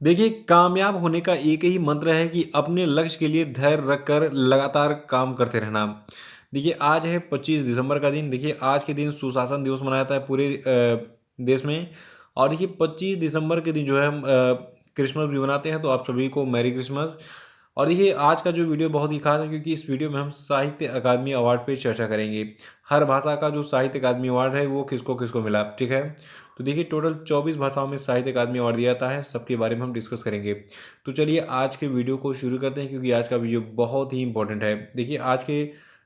देखिए, कामयाब होने का एक ही मंत्र है कि अपने लक्ष्य के लिए धैर्य रखकर लगातार काम करते रहना। देखिए, आज है 25 दिसंबर का दिन। देखिए, आज के दिन सुशासन दिवस मनाया जाता है पूरे देश में। और देखिए, 25 दिसंबर के दिन जो है हम क्रिसमस भी मनाते हैं, तो आप सभी को मैरी क्रिसमस। और देखिए, आज का जो वीडियो बहुत ही खास है, क्योंकि इस वीडियो में हम साहित्य अकादमी अवार्ड पे चर्चा करेंगे। हर भाषा का जो साहित्य अकादमी अवार्ड है, वो किसको किसको मिला, ठीक है। तो देखिए, टोटल 24 भाषाओं में साहित्य अकादमी अवार्ड दिया जाता है, सबके बारे में हम डिस्कस करेंगे। तो चलिए आज के वीडियो को शुरू करते हैं, क्योंकि आज का वीडियो बहुत ही इंपॉर्टेंट है। देखिए, आज के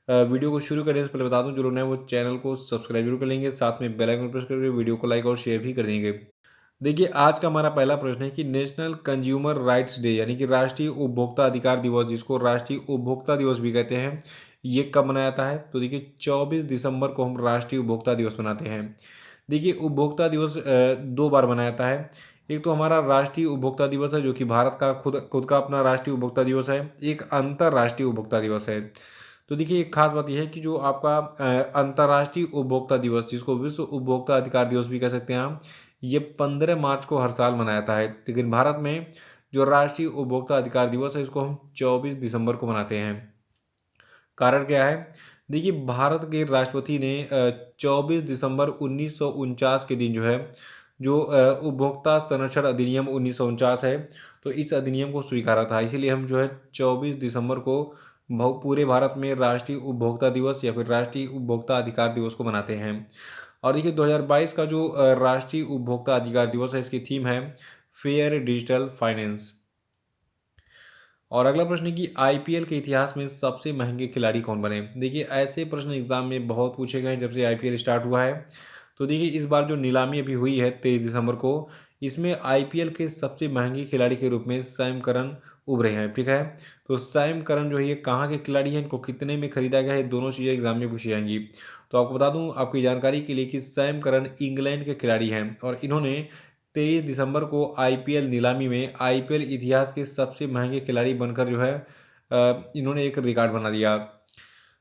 वीडियो को शुरू करने से पहले बता दूं, जो लोग नए हैं वो चैनल को सब्सक्राइब जरूर कर लेंगे, साथ में बेल आइकन प्रेस करके वीडियो को लाइक और शेयर भी कर देंगे। देखिए, आज का हमारा पहला प्रश्न है कि नेशनल कंज्यूमर राइट्स डे यानी कि राष्ट्रीय उपभोक्ता अधिकार दिवस, जिसको राष्ट्रीय उपभोक्ता दिवस भी कहते हैं, ये कब मनाया जाता है। तो देखिए, 24 दिसंबर को हम राष्ट्रीय उपभोक्ता दिवस मनाते हैं। देखिए, उपभोक्ता दिवस दो बार मनाया जाता है। एक तो हमारा राष्ट्रीय उपभोक्ता दिवस है, जो कि भारत का खुद खुद का अपना राष्ट्रीय उपभोक्ता दिवस है। एक अंतर्राष्ट्रीय उपभोक्ता दिवस है। तो देखिए, एक खास बात यह है कि जो आपका अंतर्राष्ट्रीय उपभोक्ता दिवस, जिसको विश्व उपभोक्ता अधिकार दिवस भी कह सकते हैं हम, ये 15 मार्च को हर साल मनाया जाता है। लेकिन भारत में जो राष्ट्रीय उपभोक्ता अधिकार दिवस है, इसको हम 24 दिसंबर को मनाते हैं। कारण क्या है? देखिए, भारत के राष्ट्रपति ने 24 दिसंबर 1949 के दिन जो है, जो उपभोक्ता संरक्षण अधिनियम 1949 है, तो इस अधिनियम को स्वीकारा था। इसीलिए हम जो है 24 दिसंबर को पूरे भारत में राष्ट्रीय उपभोक्ता दिवस या फिर राष्ट्रीय उपभोक्ता अधिकार दिवस को मनाते हैं। और देखिए, 2022 का जो राष्ट्रीय उपभोक्ता अधिकार दिवस है, इसकी थीम है फेयर डिजिटल फाइनेंस। और अगला प्रश्न है कि आईपीएल के इतिहास में सबसे महंगे खिलाड़ी कौन बने। देखिए, ऐसे प्रश्न एग्जाम में बहुत पूछे गए हैं जब से आईपीएल स्टार्ट हुआ है। तो देखिए, इस बार जो नीलामी अभी हुई है 23 दिसंबर को, इसमें आईपीएल के सबसे महंगे खिलाड़ी के रूप में सैम करन उभरे हैं, ठीक है। तो सैम करन जो है, ये कहाँ के खिलाड़ी हैं, इनको कितने में खरीदा गया है, दोनों चीज़ें एग्जाम में पूछी जाएंगी। तो आपको बता दूं आपकी जानकारी के लिए कि सैम करन इंग्लैंड के खिलाड़ी हैं, और इन्होंने 23 दिसंबर को आईपीएल नीलामी में आईपीएल इतिहास के सबसे महंगे खिलाड़ी बनकर जो है इन्होंने एक रिकॉर्ड बना दिया।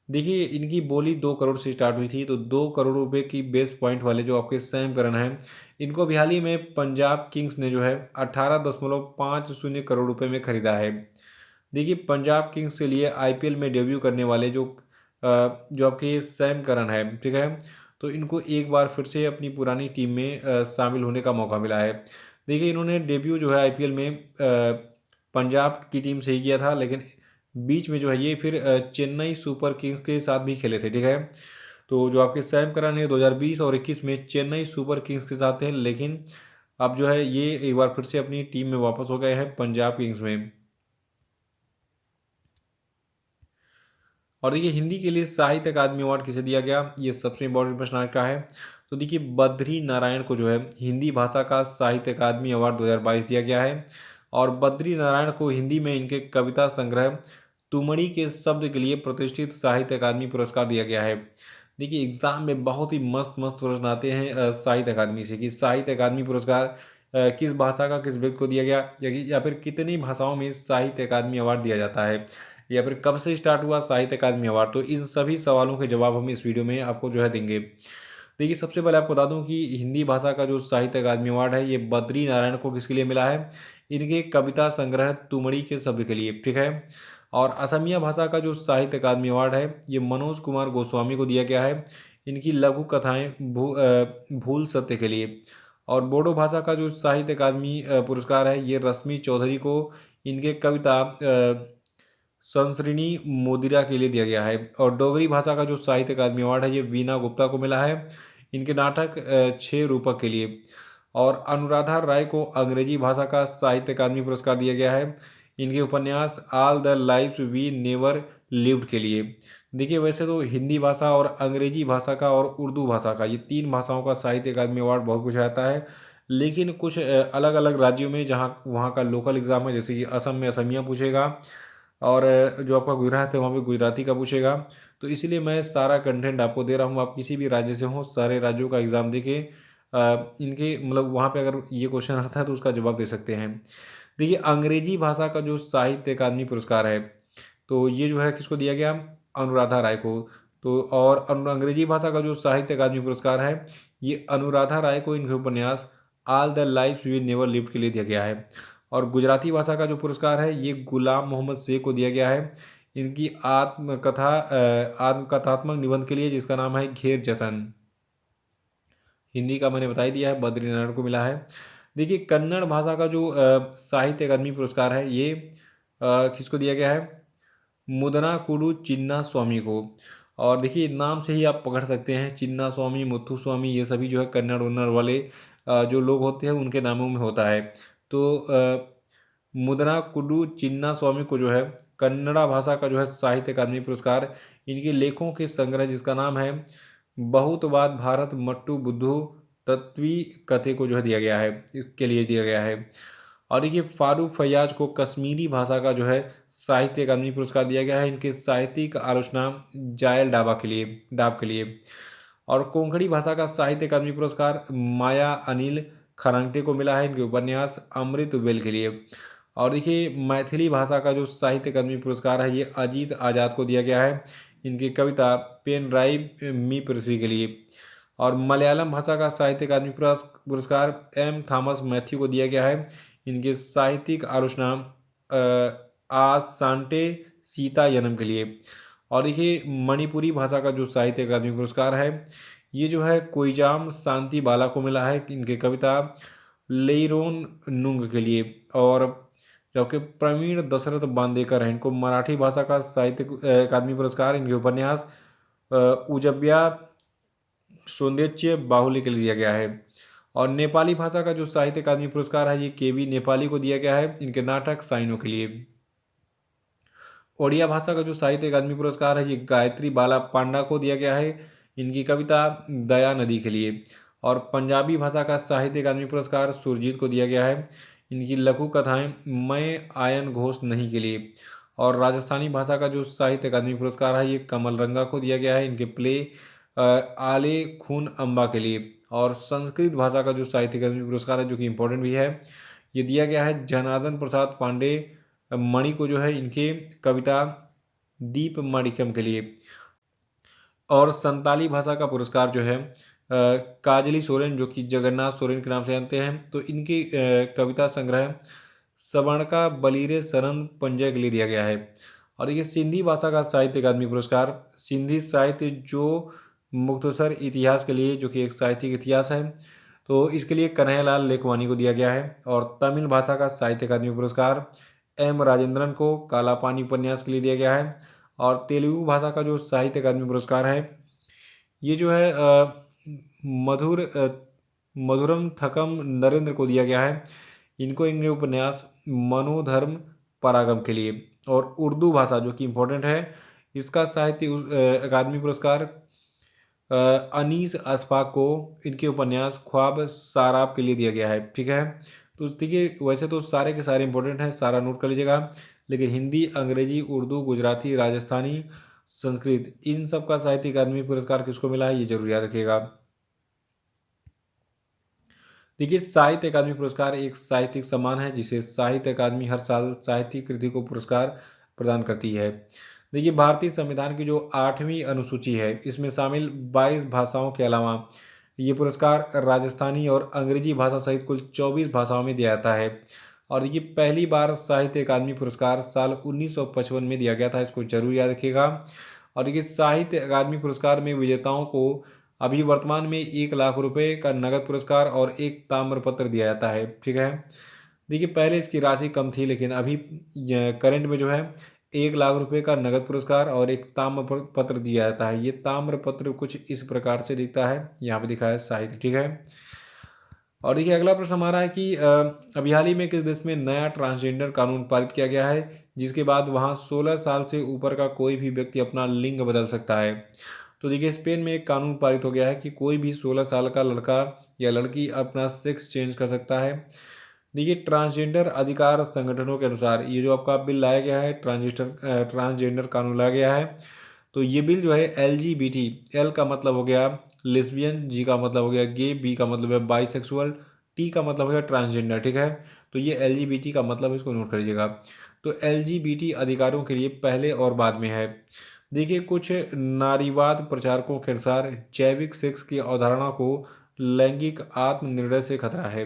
देखिए, इनकी बोली 2 करोड़ से स्टार्ट हुई थी, तो 2 करोड़ रुपए की बेस पॉइंट वाले जो आपके सैम करन हैं, इनको भी हाल ही में पंजाब किंग्स ने जो है 18.50 करोड़ रुपए में खरीदा है। देखिए, पंजाब किंग्स के लिए आईपीएल में डेब्यू करने वाले जो आपके सैम करन है, ठीक है, तो इनको एक बार फिर से अपनी पुरानी टीम में शामिल होने का मौका मिला है। देखिए, इन्होंने डेब्यू जो है आईपीएल में पंजाब की टीम से ही किया था, लेकिन बीच में जो है ये फिर चेन्नई सुपर किंग्स के साथ भी खेले थे, ठीक है। तो जो आपके सैम करन है 2020 और 21 में चेन्नई सुपर किंग्स के साथ थे, लेकिन अब जो है ये एक बार फिर से अपनी टीम में वापस हो गए हैं पंजाब किंग्स में। और देखिए, हिंदी के लिए साहित्य अकादमी अवार्ड किसे दिया गया, ये सबसे इंपॉर्टेंट प्रश्न आज का है। तो देखिए, बद्री नारायण को जो है हिंदी भाषा का साहित्य अकादमी अवार्ड 2022 दिया गया है। और बद्री नारायण को हिंदी में इनके कविता संग्रह तुमड़ी के शब्द के लिए प्रतिष्ठित साहित्य अकादमी पुरस्कार दिया गया है। देखिए, एग्जाम में बहुत ही मस्त मस्त प्रश्न आते हैं साहित्य अकादमी से, कि साहित्य अकादमी पुरस्कार किस भाषा का किस व्यक्ति को दिया गया, या फिर कितनी भाषाओं में साहित्य अकादमी अवार्ड दिया जाता है, या फिर कब से स्टार्ट हुआ साहित्य अकादमी अवार्ड। तो इन सभी सवालों के जवाब हम इस वीडियो में आपको जो है देंगे। देखिए, सबसे पहले आपको बता दूं कि हिंदी भाषा का जो साहित्य अकादमी अवार्ड है, ये बद्री नारायण को किसके लिए मिला है, इनके कविता संग्रह तुमड़ी के शब्द के लिए, ठीक है। और असमिया भाषा का जो साहित्य अकादमी अवार्ड है, ये मनोज कुमार गोस्वामी को दिया गया है, इनकी लघु कथाएं भूल सत्य के लिए। और बोडो भाषा का जो साहित्य अकादमी पुरस्कार है, ये रश्मि चौधरी को इनके कविता संसृणी मोदिरा के लिए दिया गया है। और डोगरी भाषा का जो साहित्य अकादमी अवार्ड है, ये वीना गुप्ता को मिला है, इनके नाटक 6 रूपक के लिए। और अनुराधा राय को अंग्रेजी भाषा का साहित्य अकादमी पुरस्कार दिया गया है, इनके उपन्यास all the life we never lived के लिए। देखिए, वैसे तो हिंदी भाषा और अंग्रेजी भाषा का और उर्दू भाषा का, ये 3 भाषाओं का साहित्य अकादमी अवार्ड बहुत कुछ आता है। लेकिन कुछ अलग अलग राज्यों में जहाँ वहाँ का लोकल एग्जाम है, जैसे कि असम में असमिया पूछेगा, और जो आपका गुजरात है वहाँ पे गुजराती का पूछेगा। तो इसीलिए मैं सारा कंटेंट आपको दे रहा हूँ, आप किसी भी राज्य से हो सारे राज्यों का एग्ज़ाम देके इनके मतलब वहाँ पे अगर ये क्वेश्चन आता है तो उसका जवाब दे सकते हैं। देखिए, अंग्रेजी भाषा का जो साहित्य अकादमी पुरस्कार है, तो ये जो है किसको दिया गया, अनुराधा राय को। तो और अंग्रेजी भाषा का जो साहित्य अकादमी पुरस्कार है, ये अनुराधा राय को इनके उपन्यास all the life we never lived के लिए दिया गया है। और गुजराती भाषा का जो पुरस्कार है ये गुलाम मोहम्मद शेख को दिया गया है, इनकी आत्मकथात्मक निबंध के लिए, जिसका नाम है घेर जतन। हिंदी का मैंने बता ही दिया है, बद्रीनारायण को मिला है। देखिए कन्नड़ भाषा का जो साहित्य अकादमी पुरस्कार है ये किसको दिया गया है, मुदनाकुडु चिन्ना स्वामी को। और देखिए नाम से ही आप पकड़ सकते हैं, चिन्ना स्वामी, मुथु स्वामी, ये सभी जो है कन्नड़ उन्नड़ वाले जो लोग होते हैं उनके नामों में होता है। तो मुदनाकुडु चिन्ना स्वामी को जो है कन्नड़ा भाषा का जो है साहित्य अकादमी पुरस्कार इनके लेखों के संग्रह, जिसका नाम है बहुतवाद भारत मट्टू बुद्धू तत्वी कथे को जो है दिया गया है, इसके लिए दिया गया है। और देखिए फारूक फैयाज को कश्मीरी भाषा का जो है साहित्य अकादमी पुरस्कार दिया गया है, इनके साहित्यिक आलोचना जायल डाब के लिए। और कोंकणी भाषा का साहित्य अकादमी पुरस्कार माया अनिल खरांगटे को मिला है, इनके उपन्यास अमृत वेल के लिए। और देखिए मैथिली भाषा का जो साहित्य अकादमी पुरस्कार है ये अजीत आजाद को दिया गया है, इनकी कविता पेन ड्राइव मी पृथ्वी के लिए। और मलयालम भाषा का साहित्य अकादमी पुरस्कार एम थॉमस मैथ्यू को दिया गया है, इनके साहित्यिक आलोचना आज सांटे सीता यनम के लिए। और देखिए मणिपुरी भाषा का जो साहित्य अकादमी पुरस्कार है ये जो है कोईजाम शांति बाला को मिला है, इनके कविता लेइरोन नुंग के लिए। और जबकि प्रवीण दशरथ बांदेकर हैं, इनको मराठी भाषा का साहित्य अकादमी पुरस्कार इनके उपन्यास उजब्या सौंदर्य बाहुल्य के लिए दिया गया है। और नेपाली भाषा का जो साहित्य अकादमी पुरस्कार है ये केवी नेपाली को दिया गया है, इनके नाटक साइनो के लिए। ओडिया भाषा का जो साहित्य अकादमी पुरस्कार है ये गायत्री बाला पांडा को दिया गया है, इनकी कविता दया नदी के लिए। और पंजाबी भाषा का साहित्य अकादमी पुरस्कार सुरजीत को दिया गया है, इनकी लघु कथाएं मैं आयन घोष नहीं के लिए। और राजस्थानी भाषा का जो साहित्य अकादमी पुरस्कार है ये कमल रंगा को दिया गया है, इनके प्ले आले खून अम्बा के लिए। और संस्कृत भाषा का जो साहित्य अकादमी पुरस्कार है जो कि इम्पोर्टेंट भी है, ये दिया गया है जनार्दन प्रसाद पांडे मणि को जो है इनके कविता दीप माणिक्यम के लिए। और संताली भाषा का पुरस्कार जो है काजली सोरेन, जो कि जगन्नाथ सोरेन के नाम से जानते हैं, तो इनकी कविता संग्रह सवर्णका बलीरे शरण पंजय के लिए दिया गया है। और देखिए सिंधी भाषा का साहित्य अकादमी पुरस्कार सिंधी साहित्य जो मुख्तसर इतिहास के लिए, जो कि एक साहित्यिक इतिहास है, तो इसके लिए कन्हैयालाल लेखवानी को दिया गया है। और तमिल भाषा का साहित्य अकादमी पुरस्कार एम राजेंद्रन को काला पानी उपन्यास के लिए दिया गया है। और तेलुगु भाषा का जो साहित्य अकादमी पुरस्कार है ये जो है मधुरम थकम नरेंद्र को दिया गया है, इनको इनके उपन्यास मनोधर्म परागम के लिए। और उर्दू भाषा जो कि इम्पोर्टेंट है, इसका साहित्य अकादमी पुरस्कार अनीस अशफाक को इनके उपन्यास ख्वाब साराब के लिए दिया गया है। ठीक है, तो देखिए वैसे तो सारे के सारे इंपॉर्टेंट हैं, सारा नोट कर लीजिएगा, लेकिन हिंदी, अंग्रेजी, उर्दू, गुजराती, राजस्थानी, संस्कृत, इन सब का साहित्य अकादमी पुरस्कार किसको मिला है ये जरूर याद रखिएगा। देखिए साहित्य अकादमी पुरस्कार एक साहित्यिक सम्मान है जिसे साहित्य अकादमी हर साल साहित्यिक कृति को पुरस्कार प्रदान करती है। देखिए भारतीय संविधान की जो 8वीं अनुसूची है इसमें शामिल 22 भाषाओं के अलावा ये पुरस्कार राजस्थानी और अंग्रेजी भाषा सहित कुल 24 भाषाओं में दिया जाता है। और ये पहली बार साहित्य अकादमी पुरस्कार साल 1955 में दिया गया था, इसको जरूर याद रखिएगा। और देखिए साहित्य अकादमी पुरस्कार में विजेताओं को अभी वर्तमान में 1 लाख रुपए का नगद पुरस्कार और एक ताम्रपत्र दिया जाता है। ठीक है, देखिए पहले इसकी राशि कम थी, लेकिन अभी करंट में जो है 1 लाख रुपए का नगद पुरस्कार और एक ताम्र पत्र दिया जाता है। ये ताम्र पत्र कुछ इस प्रकार से दिखता है, यहाँ पे दिखा है साहित्य। ठीक है, और देखिए अगला प्रश्न हमारा है कि अभी हाल ही में किस देश में नया ट्रांसजेंडर कानून पारित किया गया है जिसके बाद वहाँ 16 साल से ऊपर का कोई भी व्यक्ति अपना लिंग बदल सकता है। तो देखिए स्पेन में एक कानून पारित हो गया है कि कोई भी 16 साल का लड़का या लड़की अपना सेक्स चेंज कर सकता है। देखिए ट्रांसजेंडर अधिकार संगठनों के अनुसार ये जो आपका बिल लाया गया है, ट्रांसजेंडर कानून लाया गया है, तो ये बिल जो है LGBT, एल का मतलब हो गया लेस्बियन, जी का मतलब हो गया गे, बी का मतलब है बाइसेक्सुअल, टी का मतलब हो गया ट्रांसजेंडर। ठीक है, तो ये LGBT का मतलब इसको नोट कर लीजिएगा। तो LGBT अधिकारों के लिए पहले और बाद में है। देखिए कुछ नारीवाद प्रचारकों के अनुसार जैविक सेक्स की अवधारणा को लैंगिक आत्मनिर्णय से खतरा है।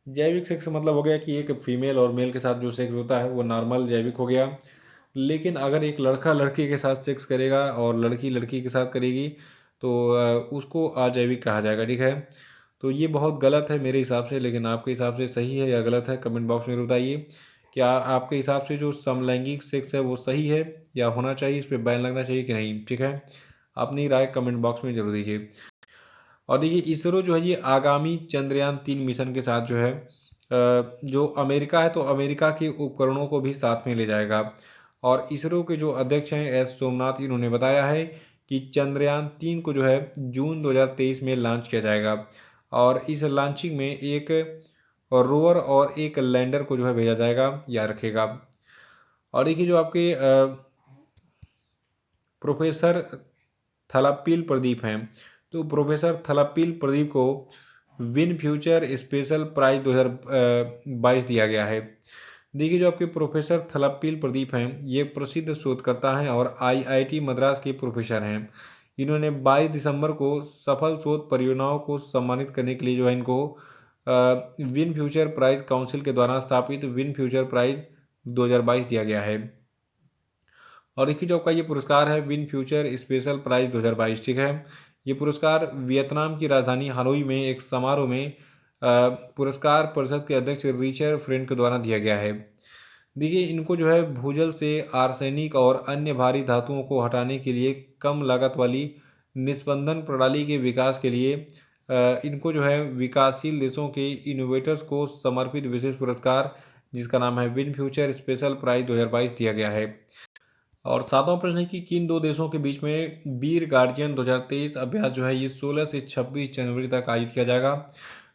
जैविक सेक्स मतलब हो गया कि एक फीमेल और मेल के साथ जो सेक्स होता है वो नॉर्मल जैविक हो गया। लेकिन अगर एक लड़का लड़की के साथ सेक्स करेगा और लड़की लड़की के साथ करेगी तो उसको अजैविक कहा जाएगा, ठीक है। तो ये बहुत गलत है मेरे हिसाब से, लेकिन आपके हिसाब से सही है या गलत है कमेंट बॉक्स में बताइए। क्या आपके हिसाब से जो समलैंगिक सेक्स है वो सही है या होना चाहिए, इस पर बैन लगना चाहिए कि नहीं, ठीक है। अपनी राय कमेंट बॉक्स में जरूर दीजिए। और देखिए इसरो जो है ये आगामी चंद्रयान 3 मिशन के साथ जो है जो अमेरिका है तो अमेरिका के उपकरणों को भी साथ में ले जाएगा। और इसरो के जो अध्यक्ष हैं एस सोमनाथ, इन्होंने बताया है कि चंद्रयान 3 को जो है जून 2023 में लॉन्च किया जाएगा। और इस लॉन्चिंग में एक रोवर और एक लैंडर को जो है भेजा जाएगा या रखेगा। और देखिए जो आपके प्रोफेसर थलाप्पील प्रदीप हैं, तो प्रोफेसर थलाप्पील प्रदीप को विन फ्यूचर स्पेशल प्राइज 2022 दिया गया है। देखिए जो आपके प्रोफेसर थलाप्पील प्रदीप हैं ये प्रसिद्ध शोधकर्ता हैं और आईआईटी मद्रास के प्रोफेसर हैं। इन्होंने 22 दिसंबर को सफल शोध परियोजनाओं को सम्मानित करने के लिए जो है इनको विन फ्यूचर प्राइज काउंसिल के द्वारा स्थापित विन फ्यूचर प्राइज 2022 दिया गया है। और देखिए जो आपका ये पुरस्कार है विन फ्यूचर स्पेशल प्राइज 2022, ठीक है। ये पुरस्कार वियतनाम की राजधानी हनोई में एक समारोह में पुरस्कार परिषद के अध्यक्ष रिचर्ड फ्रेंड के द्वारा दिया गया है। देखिए इनको जो है भूजल से आर्सेनिक और अन्य भारी धातुओं को हटाने के लिए कम लागत वाली निस्पंदन प्रणाली के विकास के लिए इनको जो है विकासशील देशों के इनोवेटर्स को समर्पित विशेष पुरस्कार जिसका नाम है विन फ्यूचर स्पेशल प्राइज 2022 दिया गया है। और सातवां प्रश्न है कि किन दो देशों के बीच में वीर गार्जियन 2023 अभ्यास जो है ये 16 से 26 जनवरी तक आयोजित किया जाएगा।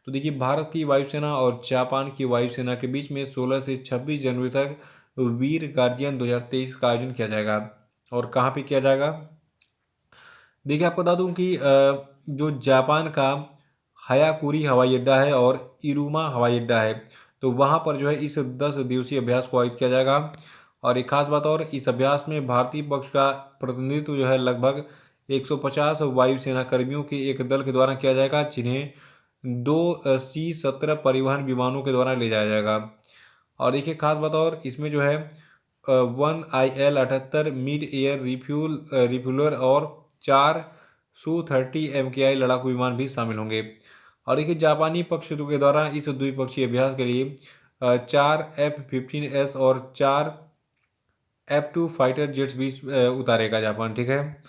तो देखिए भारत की वायुसेना और जापान की वायुसेना के बीच में 16 से 26 जनवरी तक वीर गार्जियन 2023 का आयोजन किया जाएगा। और कहाँ पे किया जाएगा, देखिए आपको बता दूं कि जो जापान का हयाकुरी हवाई अड्डा है और इरुमा हवाई अड्डा है, तो वहाँ पर जो है इस 10 दिवसीय अभ्यास को आयोजित किया जाएगा। और एक खास बात और, इस अभ्यास में भारतीय पक्ष का प्रतिनिधित्व जो है लगभग 150 वायुसेना कर्मियों के एक दल के द्वारा किया जाएगा, जिन्हें 2 C-17 परिवहन विमानों के द्वारा ले जाया जाएगा। और देखिए खास बात और, इसमें जो है 1 IL-78 मिड एयर रिफ्यूलर और 4 Su-30 MKI लड़ाकू विमान भी शामिल होंगे। और देखिए जापानी पक्ष के द्वारा इस द्विपक्षीय अभ्यास के लिए 4 F-15S और 4 F-2 फाइटर जेट्स भी उतारेगा जापान, ठीक है।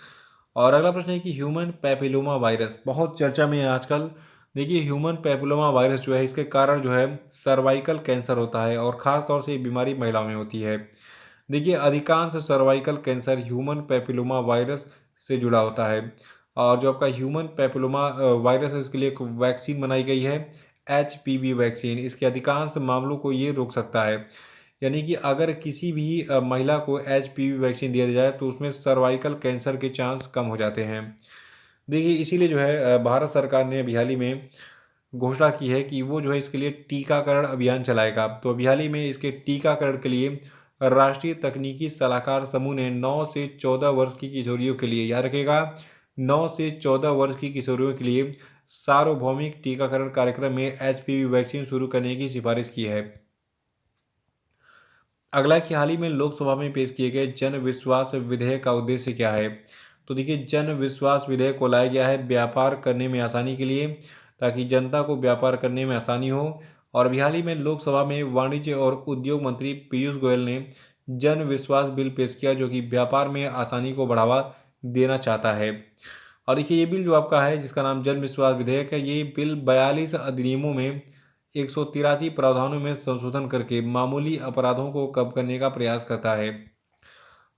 और अगला प्रश्न है कि ह्यूमन पैपिलोमा वायरस बहुत चर्चा में है आजकल। देखिए ह्यूमन पैपिलोमा वायरस जो है इसके कारण जो है सर्वाइकल कैंसर होता है और ख़ास तौर से ये बीमारी महिलाओं में होती है। देखिए अधिकांश cervical cancer human papilloma virus से जुड़ा होता है। और जो आपका ह्यूमन पैपिलोमा वायरस है इसके लिए एक वैक्सीन बनाई गई है, HPV वैक्सीन। इसके अधिकांश मामलों को ये रोक सकता है। यानी कि अगर किसी भी महिला को HPV वैक्सीन दिया जाए तो उसमें सर्वाइकल कैंसर के चांस कम हो जाते हैं। देखिए इसीलिए जो है भारत सरकार ने अभी हाल ही में घोषणा की है कि वो जो है इसके लिए टीकाकरण अभियान चलाएगा। तो अभी हाल ही में इसके टीकाकरण के लिए राष्ट्रीय तकनीकी सलाहकार समूह ने 9 से 14 वर्ष की किशोरियों के लिए, याद रखेगा, 9 से 14 वर्ष की किशोरियों के लिए सार्वभौमिक टीकाकरण कार्यक्रम में HPV वैक्सीन शुरू करने की सिफारिश की है। अगला कि हाल ही में लोकसभा में पेश किए गए जन विश्वास विधेयक का उद्देश्य क्या है। तो देखिए जन विश्वास विधेयक को लाया गया है व्यापार करने में आसानी के लिए, ताकि जनता को व्यापार करने में आसानी हो। और अभी हाल ही में लोकसभा में वाणिज्य और उद्योग मंत्री पीयूष गोयल ने जन विश्वास बिल पेश किया जो कि व्यापार में आसानी को बढ़ावा देना चाहता है। और देखिए ये बिल जो आपका है जिसका नाम जन विश्वास विधेयक है, ये बिल 42 अधिनियमों में 183 प्रावधानों में संशोधन करके मामूली अपराधों को कम करने का प्रयास करता है।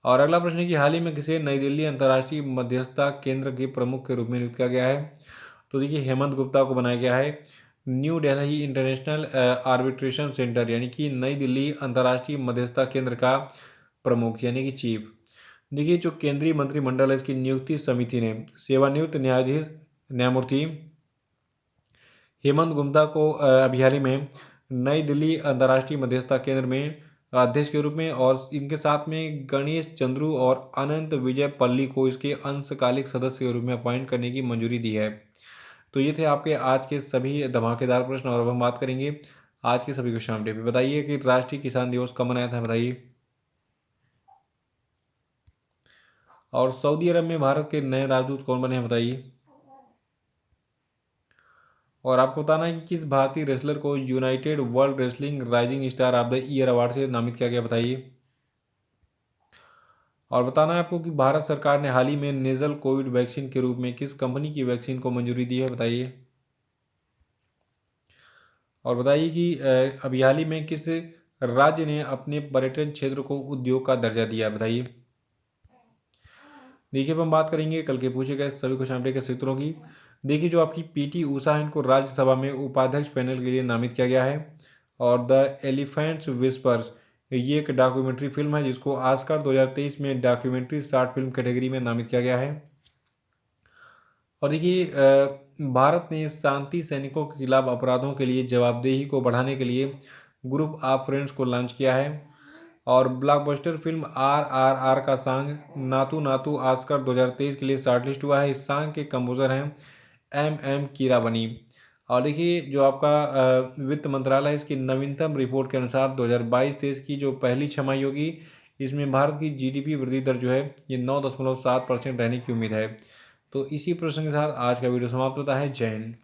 और अगला प्रश्न है कि हाल ही में किसे नई दिल्ली अंतर्राष्ट्रीय मध्यस्थता केंद्र के प्रमुख के रूप में नियुक्त किया गया है। तो देखिए हेमंत गुप्ता को बनाया गया है new Delhi international arbitration centre यानी कि नई दिल्ली अंतर्राष्ट्रीय मध्यस्थता केंद्र का प्रमुख यानी कि चीफ। देखिए जो केंद्रीय मंत्रिमंडल है इसकी नियुक्ति समिति ने सेवानिवृत्त न्यायाधीश न्यायमूर्ति हेमंत गुप्ता को अभी हाल ही में नई दिल्ली अंतर्राष्ट्रीय मध्यस्थता केंद्र में अध्यक्ष के रूप में और इनके साथ में गणेश चंद्रू और अनंत विजय पल्ली को इसके अंशकालिक सदस्य के रूप में अपॉइंट करने की मंजूरी दी है। तो ये थे आपके आज के सभी धमाकेदार प्रश्न और अब हम बात करेंगे आज के सभी क्वेश्चन अपडेट पे बताइए कि राष्ट्रीय किसान दिवस कब मनाया था, बताइए। और सऊदी अरब में भारत के नए राजदूत कौन बने हैं, बताइए। और आपको बताना है कि किस भारतीय रेसलर को United world wrestling rising star of the year award से नामित किया गया, बताइए। और बताना है आपको कि भारत सरकार ने हाल ही में नेजल कोविड वैक्सीन के रूप में किस कंपनी की वैक्सीन को मंजूरी दी है, बताइए। और बताइए कि अभी हाल ही में किस राज्य ने अपने पर्यटन क्षेत्र को उद्योग का दर्जा दिया, बताइए। देखिए, अब हम बात करेंगे कल के पूछे गए सभी क्वेश्चन अपडेट के सूत्रों की। देखिए, जो आपकी पीटी उषा है, इनको राज्यसभा में उपाध्यक्ष पैनल के लिए नामित किया गया है। और द एलिफेंट्स विस्पर्स, ये एक डॉक्यूमेंट्री फिल्म है जिसको ऑस्कर 2023 में डॉक्यूमेंट्री शॉर्ट फिल्म कैटेगरी में नामित किया गया है। और देखिए, भारत ने शांति सैनिकों के खिलाफ अपराधों के लिए जवाबदेही को बढ़ाने के लिए ग्रुप ऑफ फ्रेंड्स को लॉन्च किया है। और ब्लॉकबस्टर फिल्म RRR का सॉन्ग नातू नातू ऑस्कर 2023 के लिए शॉर्टलिस्ट हुआ है। इस सॉन्ग के कंपोजर हैं MM कीरावनी। और देखिए, जो आपका वित्त मंत्रालय है, इसकी नवीनतम रिपोर्ट के अनुसार 2022-23 की जो पहली छमाही होगी, इसमें भारत की GDP वृद्धि दर जो है ये 9.7% रहने की उम्मीद है। तो इसी प्रश्न के साथ आज का वीडियो समाप्त होता है। जय हिंद।